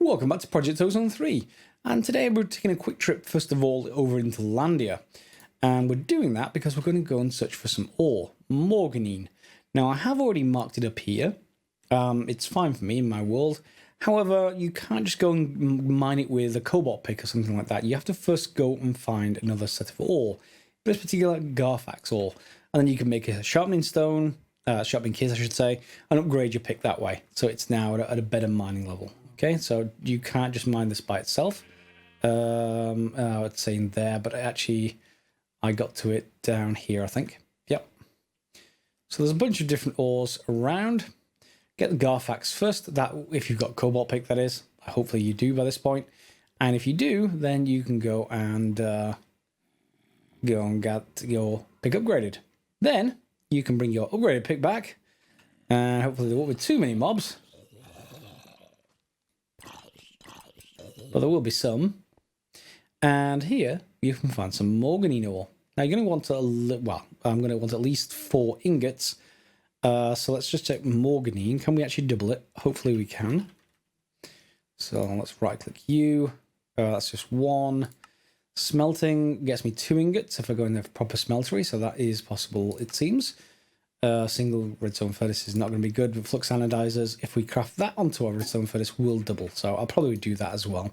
Welcome back to Project Ozone 3, and today we're taking a quick trip first of all over into Landia, and we're doing that because we're going to go and search for some ore, Morganine. Now I have already marked it up here, it's fine for me in my world, however you can't just go and mine it with a cobalt pick or something like that. You have to first go and find another set of ore, this particular Garfax ore, and then you can make a sharpening stone, sharpening kit I should say, and upgrade your pick that way, so it's now at a better mining level. Okay, so you can't just mine this by itself. It's saying there, but actually I got to it down here, I think. Yep. So there's a bunch of different ores around. Get the Garfax first, that if you've got cobalt pick, that is. Hopefully you do by this point. And if you do, then you can go and get your pick upgraded. Then you can bring your upgraded pick back, and hopefully there won't be too many mobs. But there will be some. And here you can find some Morganine ore. Now you're going to want I'm going to want at least 4 ingots. So let's just check Morganine. Can we actually double it? Hopefully we can. So let's right click you. That's just 1. Smelting gets me 2 ingots if I go in the proper smeltery. So that is possible, it seems. Single redstone furnace is not going to be good with flux anodizers. If we craft that onto our redstone furnace, we'll double. So I'll probably do that as well.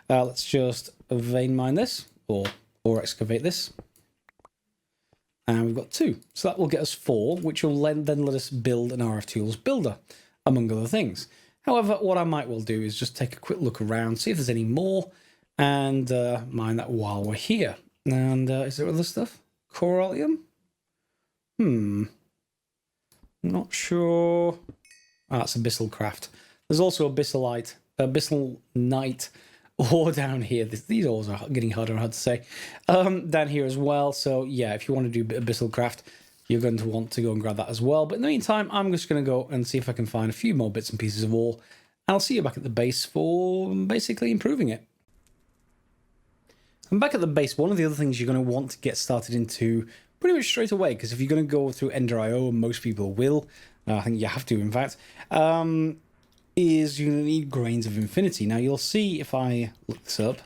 Let's just vein mine this or excavate this. And we've got 2. So that will get us 4, which will then let us build an RF Tools builder, among other things. However, what I might well do is just take a quick look around, see if there's any more, and mine that while we're here. And is there other stuff? Corallium? Not sure. That's Abyssal Craft. There's also Abyssal Night ore down here. These ores are getting harder and harder to say. Down here as well. So yeah, if you want to do Abyssal Craft, you're going to want to go and grab that as well. But in the meantime, I'm just going to go and see if I can find a few more bits and pieces of ore. And I'll see you back at the base for basically improving it. And back at the base, one of the other things you're going to want to get started into pretty much straight away, because if you're going to go through Ender.io, and most people will, I think you have to in fact, is you're going to need grains of infinity. Now you'll see if I look this up,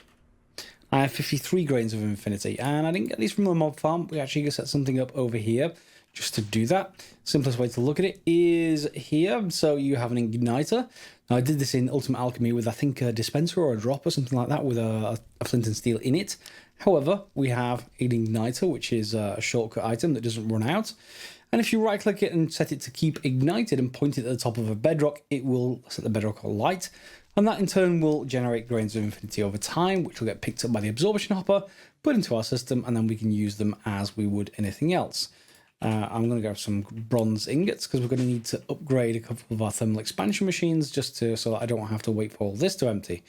I have 53 grains of infinity, and I didn't get these from the mob farm. We actually set something up over here just to do that. Simplest way to look at it is here. So you have an igniter. Now I did this in Ultimate Alchemy with I think a dispenser or a drop or something like that with a flint and steel in it. However, we have an igniter, which is a shortcut item that doesn't run out. And if you right click it and set it to keep ignited and point it at the top of a bedrock, it will set the bedrock alight. And that in turn will generate grains of infinity over time, which will get picked up by the absorption hopper, put into our system, and then we can use them as we would anything else. I'm going to grab some bronze ingots because we're going to need to upgrade a couple of our thermal expansion machines just so that I don't have to wait for all this to empty.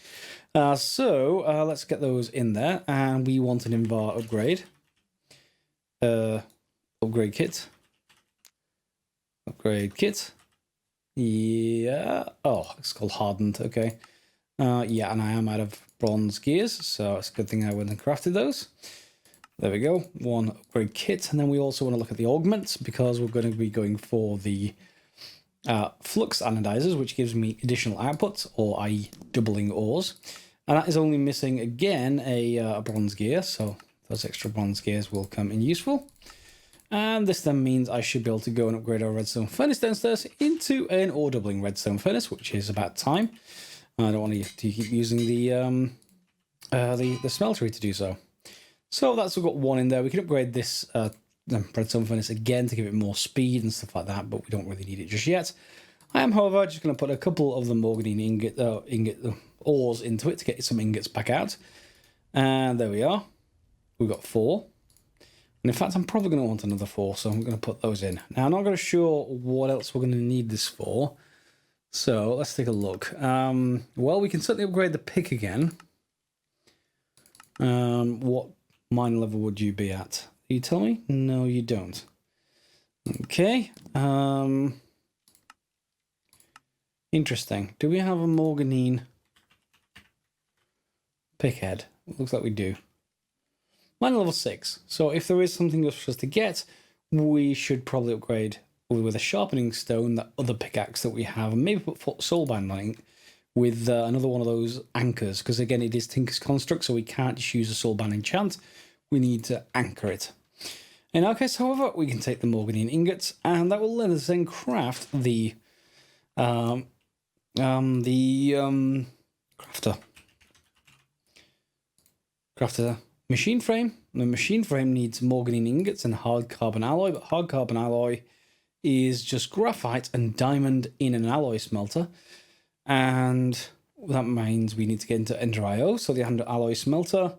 So let's get those in there, and we want an Invar upgrade. Upgrade kit. Upgrade kit. Yeah. Oh, it's called hardened. Okay. Yeah, and I am out of bronze gears, so it's a good thing I went and crafted those. There we go. 1 upgrade kit, and then we also want to look at the augments because we're going to be going for the flux anodizers, which gives me additional output, or i.e. doubling ores. And that is only missing again a bronze gear, so those extra bronze gears will come in useful. And this then means I should be able to go and upgrade our redstone furnace downstairs into an ore doubling redstone furnace, which is about time. I don't want to keep using the smeltery to do so. So we've got 1 in there. We can upgrade this redstone furnace again to give it more speed and stuff like that, but we don't really need it just yet. I am, however, just going to put a couple of the Morganine ingot ores into it to get some ingots back out. And there we are. We've got 4. And in fact, I'm probably going to want another 4, so I'm going to put those in. Now, I'm not going to sure what else we're going to need this for. So let's take a look. Well, we can certainly upgrade the pick again. What mine level would you be at? You tell me? No, you don't. Okay. Interesting. Do we have a Morganine pickhead? Looks like we do. Mine level 6. So if there is something for us to get, we should probably upgrade with a sharpening stone that other pickaxe that we have, and maybe put soulbound on it, with another one of those anchors, because again, it is Tinker's Construct, so we can't just use a soulbound enchant. We need to anchor it. In our case, however, we can take the Morganine ingots, and that will let us then craft the crafter machine frame. The machine frame needs Morganine ingots and hard carbon alloy, but hard carbon alloy is just graphite and diamond in an alloy smelter, and that means we need to get into Ender IO. So the alloy smelter,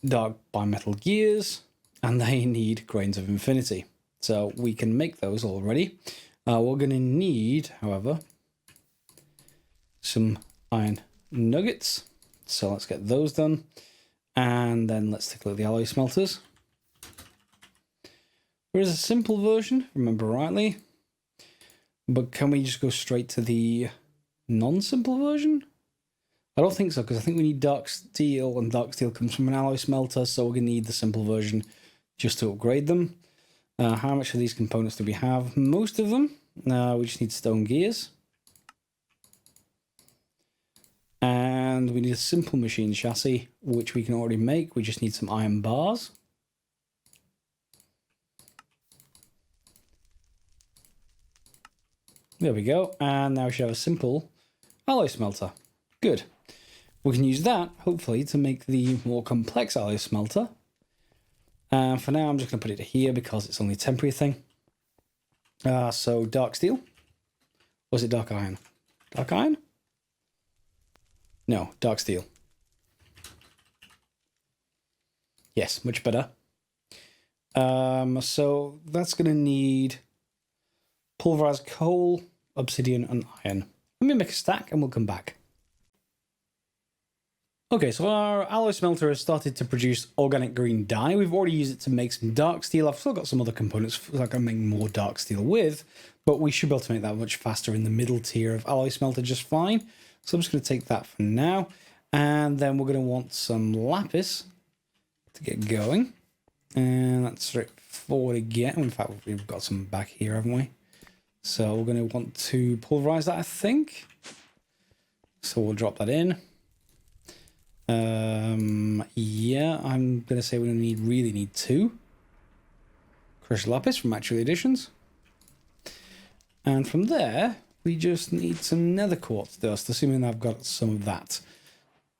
dark bimetal gears, and they need grains of infinity. So we can make those already. We're going to need, however, some iron nuggets. So let's get those done. And then let's take a look at the alloy smelters. There is a simple version, remember rightly. But can we just go straight to the non-simple version? I don't think so, because I think we need dark steel, and dark steel comes from an alloy smelter, so we're going to need the simple version just to upgrade them. How much of these components do we have? Most of them. We just need stone gears. And we need a simple machine chassis, which we can already make. We just need some iron bars. There we go. And now we should have a simple alloy smelter. Good. We can use that, hopefully, to make the more complex alloy smelter. For now, I'm just going to put it here because it's only a temporary thing. So dark steel. Or is it dark iron? Dark iron? No, dark steel. Yes, much better. So that's going to need pulverized coal, obsidian, and iron. Let me make a stack and we'll come back. Okay, so our alloy smelter has started to produce organic green dye. We've already used it to make some dark steel. I've still got some other components that I can make more dark steel with, but we should be able to make that much faster in the middle tier of alloy smelter just fine. So I'm just going to take that for now. And then we're going to want some lapis to get going. And that's straightforward again. In fact, we've got some back here, haven't we? So we're going to want to pulverize that, I think. So we'll drop that in. Yeah, I'm going to say we really need 2. Crushed lapis from Actual Editions. And from there, we just need some nether quartz dust, assuming I've got some of that.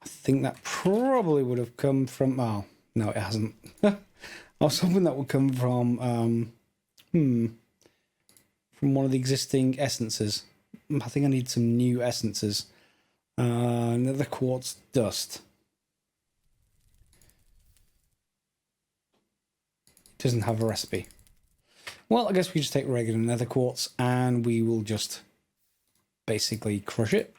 I think that probably would have come from... Oh, no, it hasn't. I was hoping that would come from... from one of the existing essences. I think I need some new essences. Nether quartz dust. It doesn't have a recipe. Well, I guess we just take regular nether quartz and we will just basically crush it.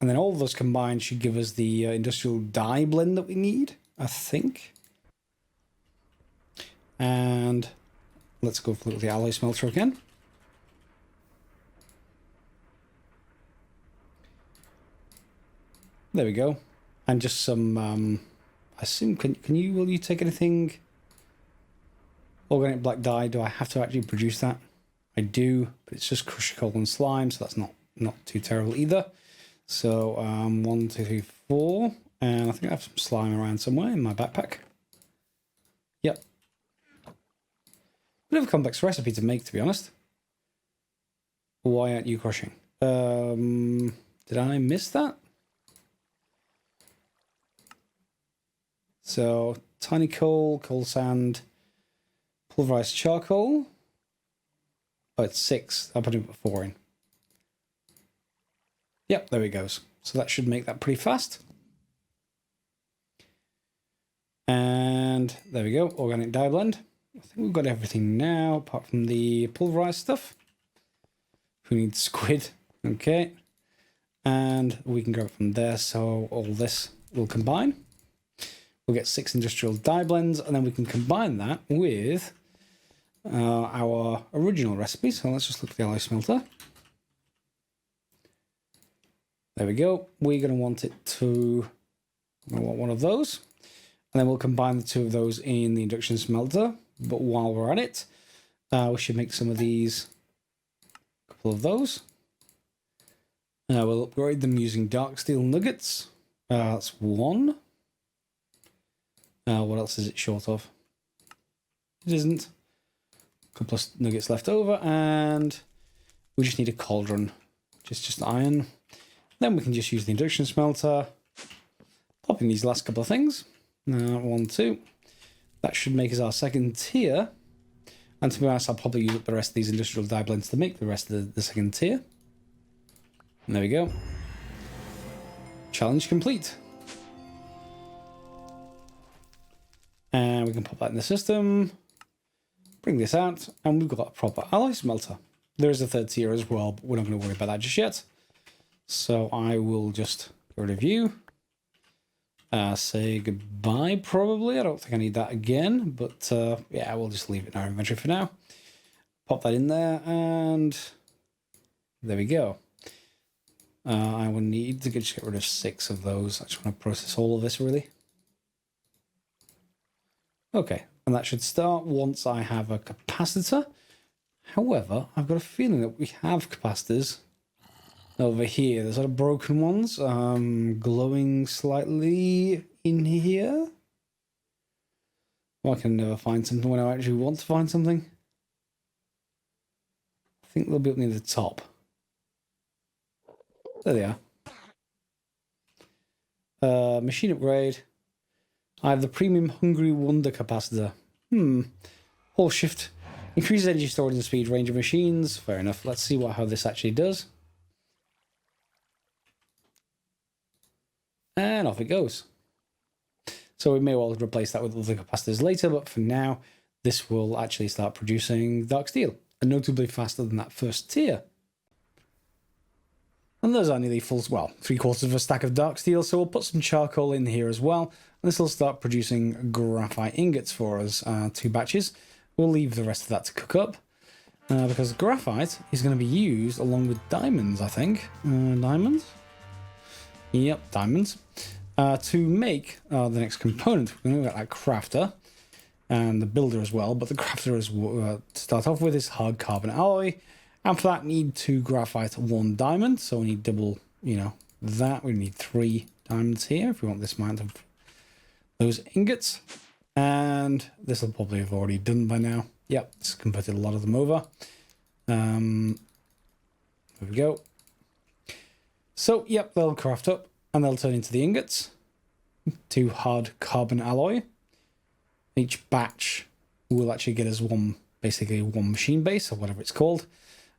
And then all of those combined should give us the industrial dye blend that we need, I think. And let's go for the alloy smelter again. There we go. And just some, I assume, will you take anything? Organic black dye, do I have to actually produce that? I do, but it's just crushed coal and slime, so that's not too terrible either. So 1, 2, 3, 4, and I think I have some slime around somewhere in my backpack. Yep. Bit of a complex recipe to make, to be honest. Why aren't you crushing? Did I miss that? So tiny coal, coal sand, pulverized charcoal. Oh, it's 6. I'll put 4 in. Yep, there it goes. So that should make that pretty fast. And there we go, organic dye blend. I think we've got everything now, apart from the pulverized stuff. Who needs squid? Okay. And we can grab it from there, so all this will combine. We'll get 6 industrial dye blends, and then we can combine that with our original recipe. So let's just look at the alloy smelter. There we go. We're going to want it to... I want one of those. And then we'll combine the 2 of those in the induction smelter. But while we're at it, we should make some of these. A couple of those. We'll upgrade them using dark steel nuggets. That's one. What else is it short of? It isn't. A couple of nuggets left over, and we just need a cauldron. Just iron. Then we can just use the induction smelter. Pop in these last couple of things. 1, 2. That should make us our second tier. And to be honest, I'll probably use up the rest of these industrial dye blends to make the rest of the second tier. And there we go. Challenge complete. And we can pop that in the system. Bring this out, and we've got a proper alloy smelter. There is a third tier as well, but we're not going to worry about that just yet. So I will just get rid of you. Say goodbye, probably. I don't think I need that again, but yeah, we'll just leave it in our inventory for now. Pop that in there, and there we go. I will need to just get rid of 6 of those. I just want to process all of this, really. Okay, and that should start once I have a capacitor. However, I've got a feeling that we have capacitors over here. There's sort of broken ones, glowing slightly in here. Well, I can never find something when I actually want to find something. I think they'll be up near the top. There they are. Machine upgrade. I have the premium Hungry Wonder capacitor. Whole shift. Increases energy storage and speed range of machines. Fair enough. Let's see how this actually does. And off it goes. So we may well replace that with other capacitors later, but for now, this will actually start producing dark steel, and notably faster than that first tier. And there's our nearly full, well, 3/4 of a stack of dark steel, so we'll put some charcoal in here as well, and this will start producing graphite ingots for us, 2 batches. We'll leave the rest of that to cook up, because graphite is going to be used along with diamonds, I think. Diamonds? Yep, diamonds. To make the next component. We're going to get that crafter and the builder as well, but the crafter is to start off with is hard carbon alloy, and for that need 2 graphite, 1 diamond, so we need double, that. We need 3 diamonds here if we want this amount of those ingots, and this will probably have already done by now. Yep, it's converted a lot of them over. There we go. So, yep, they'll craft up, and they'll turn into the ingots. 2 hard carbon alloy. Each batch will actually get us basically one machine base, or whatever it's called.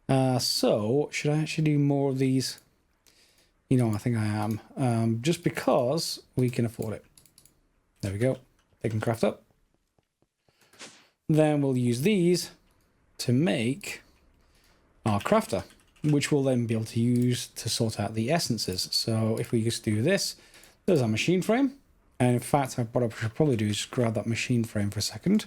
So, should I actually do more of these? I think I am. Just because we can afford it. There we go. They can craft up. Then we'll use these to make our crafter, which we'll then be able to use to sort out the essences. So if we just do this, there's our machine frame. And in fact, what I should probably do is just grab that machine frame for a second.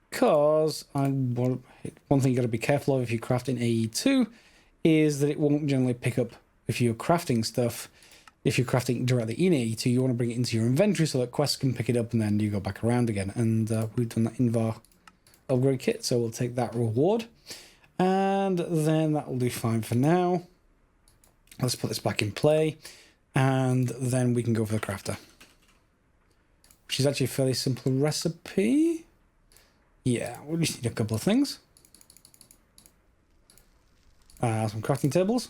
Because one thing you got to be careful of if you craft in AE2 is that it won't generally pick up if you're crafting stuff. If you're crafting directly in AE2, you want to bring it into your inventory so that quests can pick it up and then you go back around again. And we've done that in our upgrade kit, so we'll take that reward. And then that will do fine for now. Let's put this back in play. And then we can go for the crafter, which is actually a fairly simple recipe. Yeah, we just need a couple of things. Some crafting tables.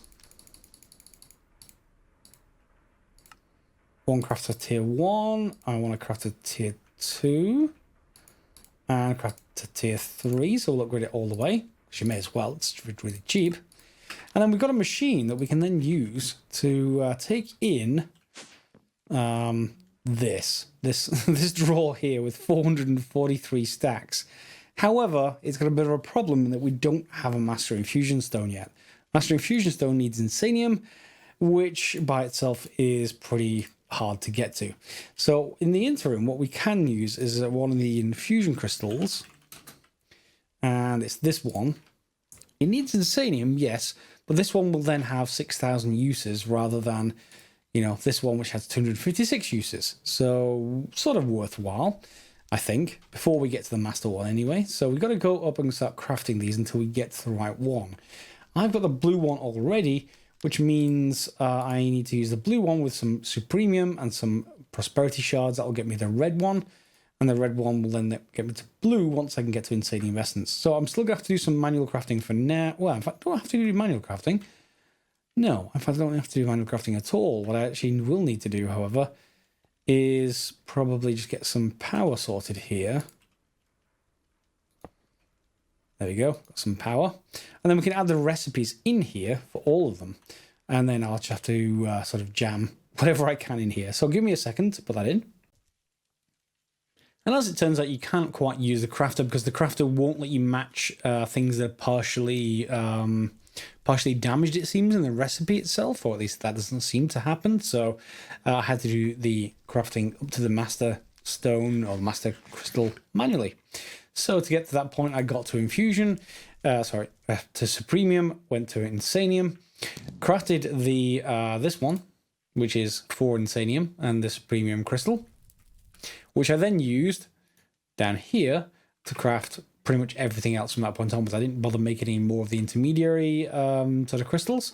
1 crafter tier 1. I want to craft a tier 2. And craft a tier 3, so we'll upgrade it all the way. Which you may as well, it's really cheap. And then we've got a machine that we can then use to take in this drawer here with 443 stacks. However, it's got a bit of a problem in that we don't have a Master Infusion Stone yet. Master Infusion Stone needs Insanium, which by itself is pretty hard to get to. So in the interim, what we can use is one of the infusion crystals, and it's this one. It needs Insanium, yes, but this one will then have 6,000 uses rather than, this one which has 256 uses. So sort of worthwhile, I think, before we get to the master one anyway. So we've got to go up and start crafting these until we get to the right one. I've got the blue one already, which means I need to use the blue one with some Supremium and some Prosperity Shards. That'll get me the red one, and the red one will then get me to blue once I can get to Insanium Essence. So I'm still going to have to do some manual crafting for now. Well, in fact, do I have to do manual crafting? No, in fact, I don't have to do manual crafting at all. What I actually will need to do, however, is probably just get some power sorted here. There we go, got some power. And then we can add the recipes in here for all of them. And then I'll just have to sort of jam whatever I can in here. So give me a second to put that in. And as it turns out, you can't quite use the crafter because the crafter won't let you match things that are partially damaged, it seems, in the recipe itself, or at least that doesn't seem to happen. So I had to do the crafting up to the master stone or master crystal manually. So to get to that point, I got to Infusion, to Supremium, went to Insanium, crafted the this one, which is for Insanium, and this Premium Crystal, which I then used down here to craft pretty much everything else from that point onwards. I didn't bother making any more of the intermediary sort of crystals.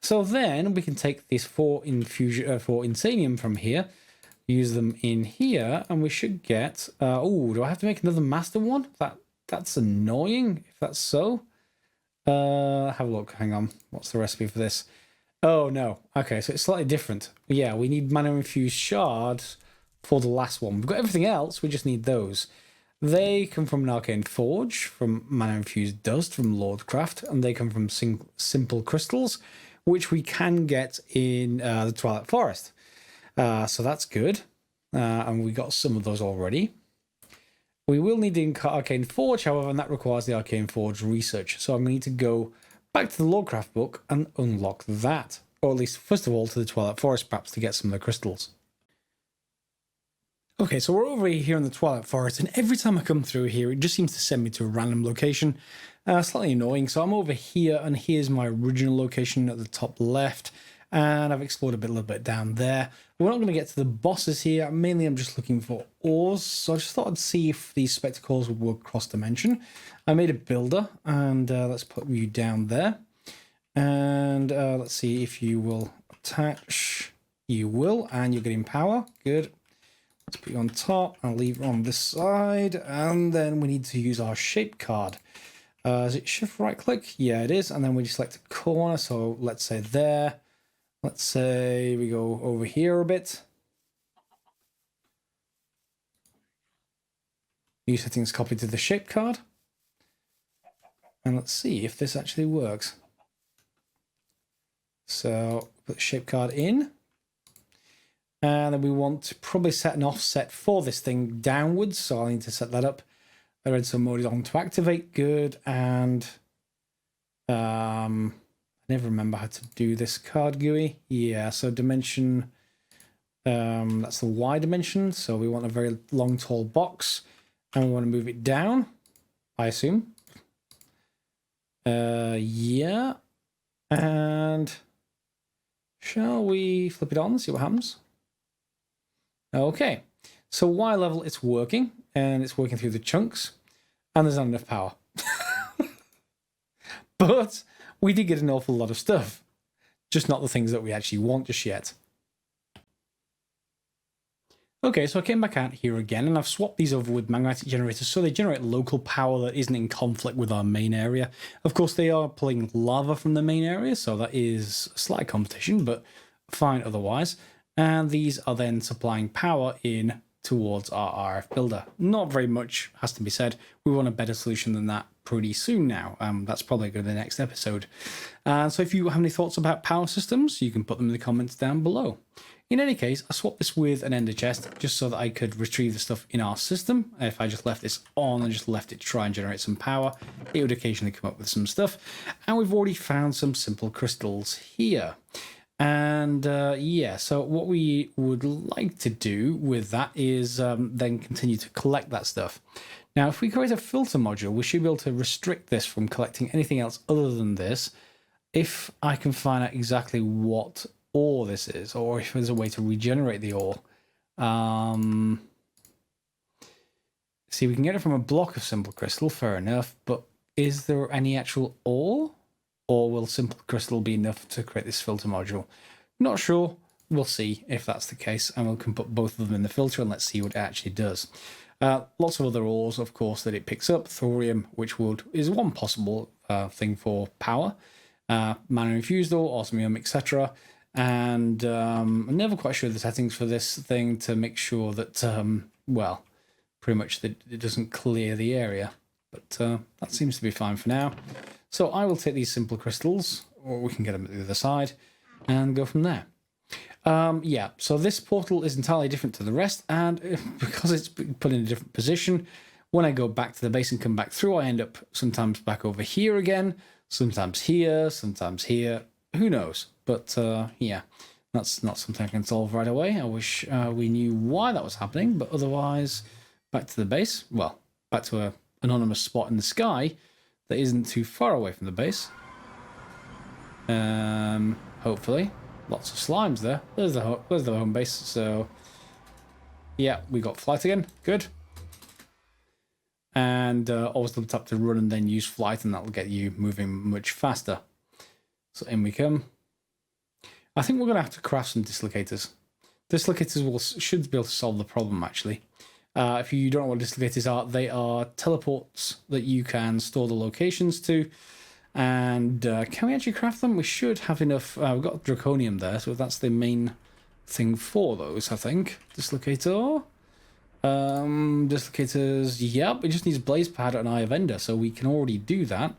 So then we can take these for Insanium from here, use them in here, and we should get... oh, do I have to make another master one? That's annoying, if that's so. Have a look, hang on. What's the recipe for this? Oh, no. Okay, so it's slightly different. Yeah, we need Mana Infused Shards for the last one. We've got everything else, we just need those. They come from an Arcane Forge, from Mana Infused Dust, from Lordcraft, and they come from Simple Crystals, which we can get in the Twilight Forest. So that's good. And we got some of those already. We will need the Arcane Forge, however, and that requires the Arcane Forge research. So I'm going to need to go back to the Lordcraft book and unlock that. Or at least, first of all, to the Twilight Forest, perhaps, to get some of the crystals. Okay, so we're over here in the Twilight Forest, and every time I come through here, it just seems to send me to a random location. Slightly annoying. So I'm over here, and here's my original location at the top left. And I've explored a little bit down there. We're not going to get to the bosses here. Mainly, I'm just looking for ores. So I just thought I'd see if these spectacles would work cross-dimension. I made a builder, and let's put you down there. And let's see if you will attach. You will, and you're getting power. Good. Let's put you on top. I'll leave it on this side. And then we need to use our shape card. Is it shift right click? Yeah, it is. And then we just select a corner. So let's say there. Let's say we go over here a bit. New settings copied to the shape card. And let's see if this actually works. So put the shape card in. And then we want to probably set an offset for this thing downwards. So I need to set that up. The redstone mode is on to activate. Good. And I never remember how to do this card GUI. Yeah, so dimension, that's the Y dimension. So we want a very long, tall box. And we want to move it down, I assume. Yeah. And shall we flip it on and see what happens? Okay, so Y level, it's working, and it's working through the chunks, and there's not enough power. But we did get an awful lot of stuff, just not the things that we actually want just yet. Okay, so I came back out here again, and I've swapped these over with magnetic generators, so they generate local power that isn't in conflict with our main area. Of course, they are pulling lava from the main area, so that is a slight competition, but fine otherwise. And these are then supplying power in towards our RF builder. Not very much has to be said. We want a better solution than that pretty soon now. That's probably going to be the next episode. So if you have any thoughts about power systems, you can put them in the comments down below. In any case, I swapped this with an ender chest just so that I could retrieve the stuff in our system. If I just left this on and just left it to try and generate some power, it would occasionally come up with some stuff. And we've already found some simple crystals here. And yeah, so what we would like to do with that is then continue to collect that stuff. Now, if we create a filter module, we should be able to restrict this from collecting anything else other than this. If I can find out exactly what ore this is, or if there's a way to regenerate the ore. See, we can get it from a block of simple crystal, fair enough, but is there any actual ore? or will simple crystal be enough to create this filter module? Not sure. We'll see if that's the case, and we can put both of them in the filter and let's see what it actually does. Lots of other ores, of course, that it picks up. Thorium, which is one possible thing for power. Mana infused ore, osmium, etc. And I'm never quite sure the settings for this thing to make sure that, well, pretty much that it doesn't clear the area. But that seems to be fine for now. So I will take these simple crystals, or we can get them at the other side, and go from there. Yeah, so this portal is entirely different to the rest, and because it's put in a different position, when I go back to the base and come back through, I end up sometimes back over here again, sometimes here, who knows? But yeah, that's not something I can solve right away. I wish we knew why that was happening, but otherwise, back to the base. Well, back to an anonymous spot in the sky that isn't too far away from the base. Hopefully. Lots of slimes there. There's the home base. So, yeah, we got flight again. Good. And always double tap to run and then use flight, and that'll get you moving much faster. So in we come. I think we're going to have to craft some dislocators. Dislocators should be able to solve the problem, actually. If you don't know what dislocators are, they are teleports that you can store the locations to. And can we actually craft them? We should have enough. We've got draconium there, so that's the main thing for those, I think. Dislocator. Dislocators. Yep, it just needs blaze pad and eye of ender, so we can already do that.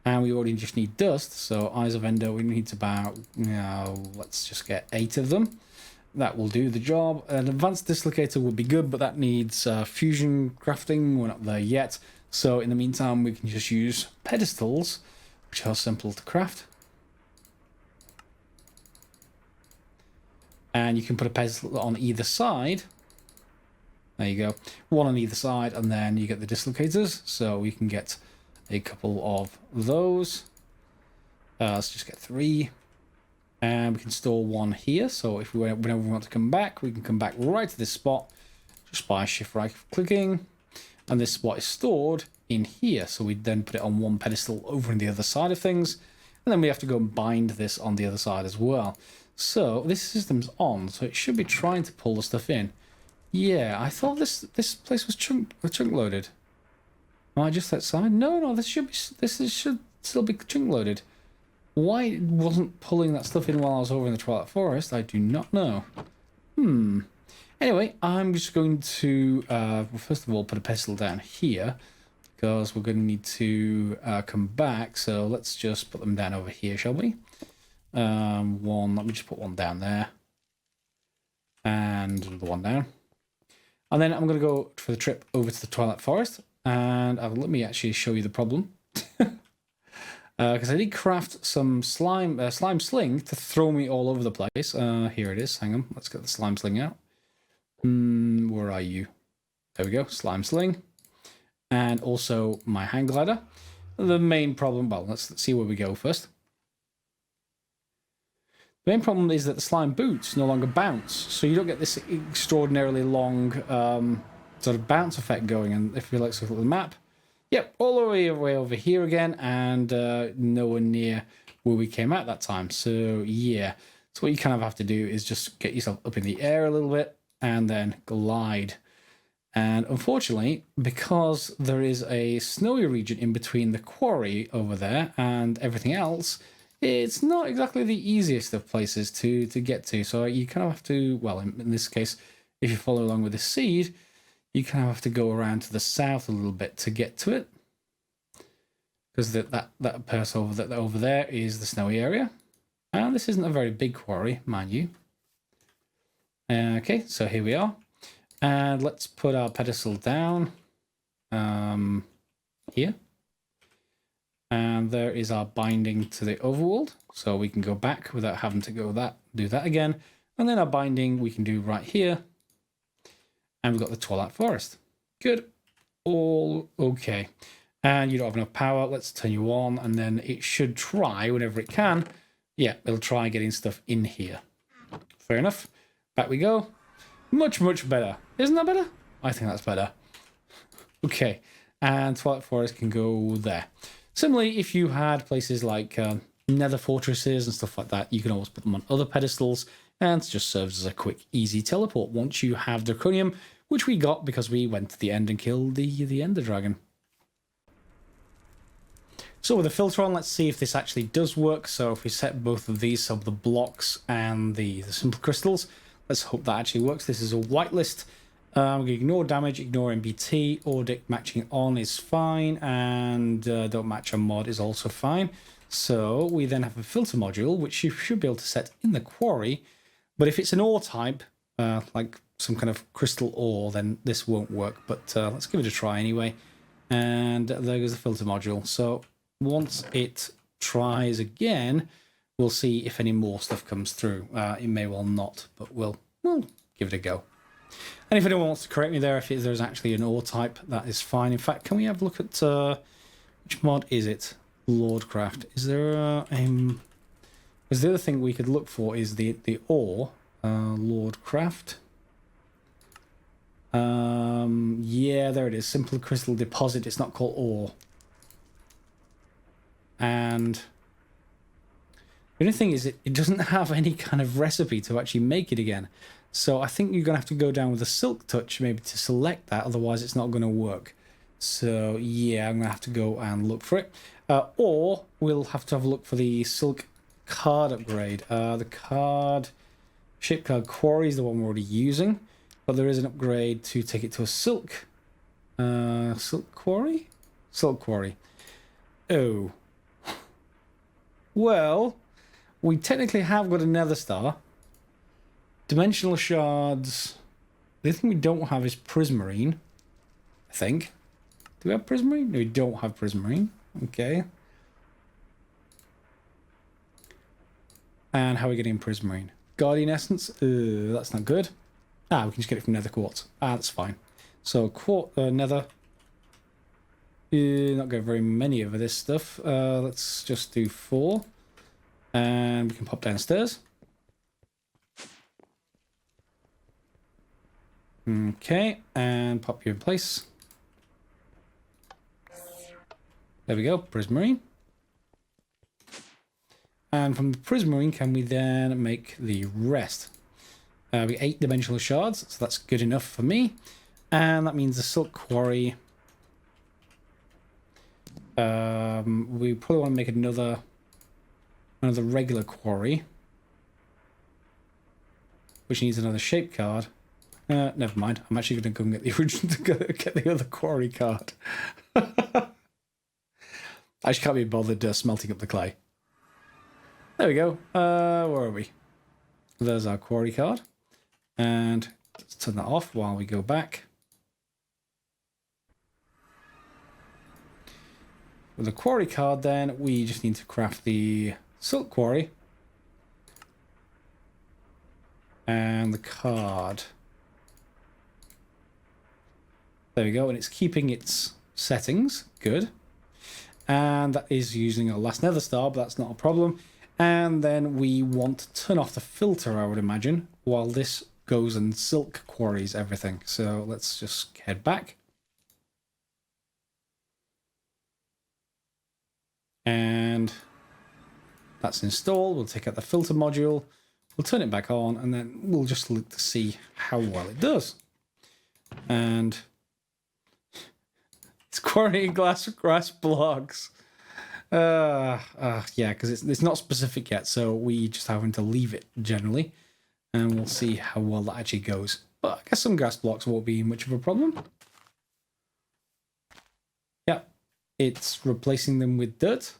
And we already just need dust, so eyes of ender, we need about, let's just get 8 of them. That will do the job. An advanced dislocator would be good, but that needs fusion crafting. We're not there yet. So in the meantime, we can just use pedestals, which are simple to craft. And you can put a pedestal on either side. There you go. One on either side, and then you get the dislocators. So we can get a couple of those. Let's just get 3. And we can store one here. So if whenever we want to come back, we can come back right to this spot just by shift right clicking. And this spot is stored in here. So we then put it on one pedestal over on the other side of things. And then we have to go and bind this on the other side as well. So this system's on. So it should be trying to pull the stuff in. Yeah, I thought this place was chunk loaded. Am I just outside? No, this should still be chunk loaded. Why it wasn't pulling that stuff in while I was over in the Twilight Forest, I do not know. Anyway, I'm just going to, well, first of all, put a pedestal down here, because we're going to need to come back. So let's just put them down over here, shall we? Let me just put one down there. And another one down. And then I'm going to go for the trip over to the Twilight Forest. And let me actually show you the problem. Because I did craft some slime sling to throw me all over the place. Here it is. Hang on. Let's get the slime sling out. Where are you? There we go. Slime sling. And also my hang glider. The main problem, well, let's see where we go first. The main problem is that the slime boots no longer bounce. So you don't get this extraordinarily long sort of bounce effect going. And if you look at the map, yep, all the way over here again, and nowhere near where we came out that time. So yeah, so what you kind of have to do is just get yourself up in the air a little bit and then glide. And unfortunately, because there is a snowy region in between the quarry over there and everything else, it's not exactly the easiest of places to get to. So you kind of have to, well, in this case, if you follow along with the seed, you kind of have to go around to the south a little bit to get to it. Because that part over there is the snowy area. And this isn't a very big quarry, mind you. Okay, so here we are. And let's put our pedestal down here. And there is our binding to the overworld. So we can go back without having to do that again. And then our binding we can do right here. And we've got the Twilight Forest. Good. All okay. And you don't have enough power. Let's turn you on. And then it should try whenever it can. Yeah, it'll try getting stuff in here. Fair enough. Back we go. Much, much better. Isn't that better? I think that's better. Okay. And Twilight Forest can go there. Similarly, if you had places like nether fortresses and stuff like that, you can always put them on other pedestals, and it just serves as a quick, easy teleport once you have Draconium, which we got because we went to the end and killed the Ender Dragon. So with the filter on, let's see if this actually does work. So if we set both of these, so the blocks and the simple crystals, let's hope that actually works. This is a whitelist. We ignore damage, ignore MBT, audit matching on is fine, and don't match on mod is also fine. So we then have a filter module, which you should be able to set in the quarry. But if it's an ore type, like some kind of crystal ore, then this won't work. But let's give it a try anyway. And there goes the filter module. So once it tries again, we'll see if any more stuff comes through. It may well not, but we'll give it a go. And if anyone wants to correct me there, if there's actually an ore type, that is fine. In fact, can we have a look at which mod is it? Lordcraft. Is there because the other thing we could look for is the ore. Lordcraft. Yeah, there it is. Simple crystal deposit. It's not called ore. And the only thing is it doesn't have any kind of recipe to actually make it again. So I think you're going to have to go down with a silk touch maybe to select that. Otherwise, it's not going to work. So yeah, I'm going to have to go and look for it. Or we'll have to have a look for the silk card upgrade. The shape card quarry is the one we're already using. But there is an upgrade to take it to a silk quarry? Silk quarry. Oh. Well, we technically have got a nether star. Dimensional shards. The thing we don't have is prismarine, I think. Do we have prismarine? No, we don't have prismarine. Okay. And how are we getting prismarine? Guardian essence. That's not good. We can just get it from nether quartz. That's fine. So nether. Not get very many of this stuff. Let's just do 4. And we can pop downstairs. Okay, and pop you in place. There we go, prismarine. And from the prismarine, can we then make the rest? We get 8 dimensional shards, so that's good enough for me. And that means the silk quarry. We probably want to make another regular quarry, which needs another shape card. Never mind. I'm actually going to go and get the original get the other quarry card. I just can't be bothered smelting up the clay. There we go. Where are we? There's our quarry card. And let's turn that off while we go back. With the quarry card, then we just need to craft the silk quarry and the card. There we go, and it's keeping its settings. Good. And that is using our last nether star, but that's not a problem. And then we want to turn off the filter, I would imagine, while this goes and silk quarries everything. So let's just head back. And that's installed. We'll take out the filter module. We'll turn it back on, and then we'll just look to see how well it does. And it's quarrying grass blocks. Yeah, because it's not specific yet, so we just having to leave it generally, and we'll see how well that actually goes. But I guess some grass blocks won't be much of a problem. Yeah, it's replacing them with dirt.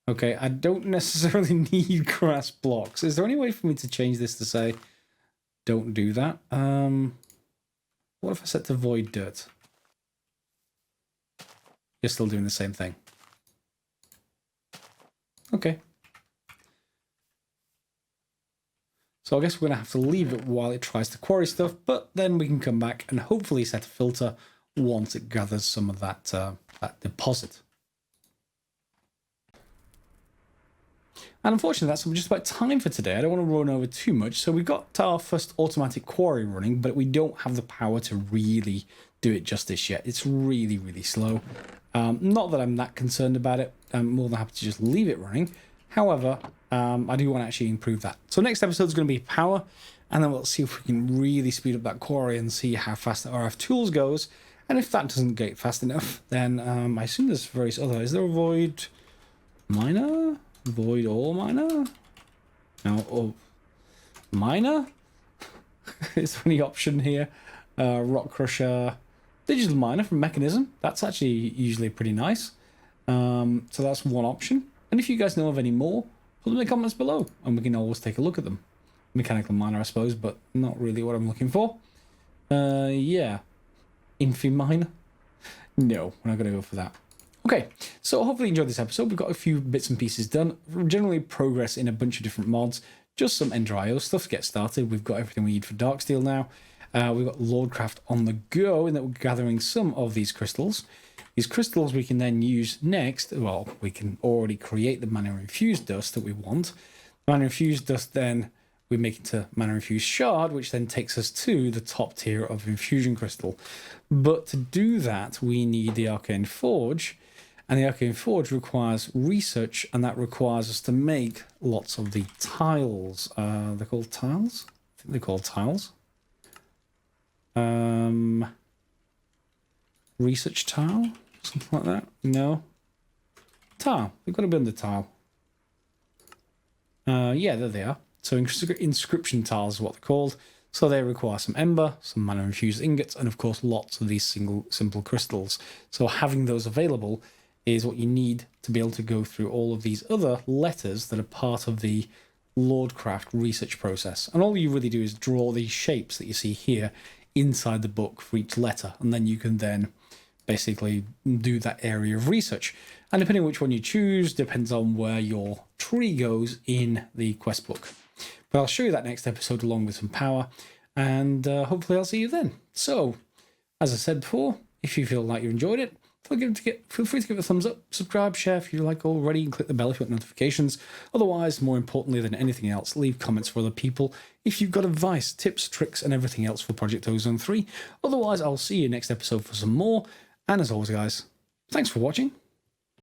Okay, I don't necessarily need grass blocks. Is there any way for me to change this to say, don't do that? What if I set to void dirt? You're still doing the same thing. Okay. So I guess we're going to have to leave it while it tries to quarry stuff, but then we can come back and hopefully set a filter once it gathers some of that deposit. And unfortunately, that's just about time for today. I don't want to run over too much. So we've got our first automatic quarry running, but we don't have the power to really do it justice yet. It's really, really slow. Not that I'm that concerned about it. I'm more than happy to just leave it running. However, I do want to actually improve that. So next episode is going to be power, and then we'll see if we can really speed up that quarry and see how fast the RF tools goes. And if that doesn't get fast enough, then I assume there's various other. Is there a void miner? Void ore miner? No, oh, miner? Is there any option here? Rock crusher, digital miner from Mechanism. That's actually usually pretty nice. So that's one option. And if you guys know of any more, put them in the comments below, and we can always take a look at them. Mechanical miner, I suppose, but not really what I'm looking for. Yeah. Infi miner? No, we're not going to go for that. Okay, so hopefully you enjoyed this episode. We've got a few bits and pieces done. Generally progress in a bunch of different mods. Just some Ender IO stuff to get started. We've got everything we need for Darksteel now. We've got Lordcraft on the go, in that we're gathering some of these crystals. These crystals we can then use next. Well, we can already create the mana infused dust that we want. Mana infused dust, then we make it to mana infused shard, which then takes us to the top tier of infusion crystal. But to do that, we need the Arcane Forge. And the Arcane Forge requires research, and that requires us to make lots of the tiles. They're called tiles? I think they're called tiles. Research tile? Something like that? No. Tile. They've got to be under tile. Yeah, there they are. So inscription tiles is what they're called. So they require some ember, some mana infused ingots, and of course lots of these simple crystals. So having those available is what you need to be able to go through all of these other letters that are part of the Lordcraft research process. And all you really do is draw these shapes that you see here inside the book for each letter, and then you can then basically do that area of research. And depending on which one you choose, depends on where your tree goes in the quest book. But I'll show you that next episode along with some power, and hopefully I'll see you then. So, as I said before, if you feel like you enjoyed it, feel free to give it a thumbs up, subscribe, share if you like already, and click the bell if you want notifications. Otherwise, more importantly than anything else, leave comments for other people if you've got advice, tips, tricks, and everything else for Project Ozone 3. Otherwise, I'll see you next episode for some more. And as always, guys, thanks for watching.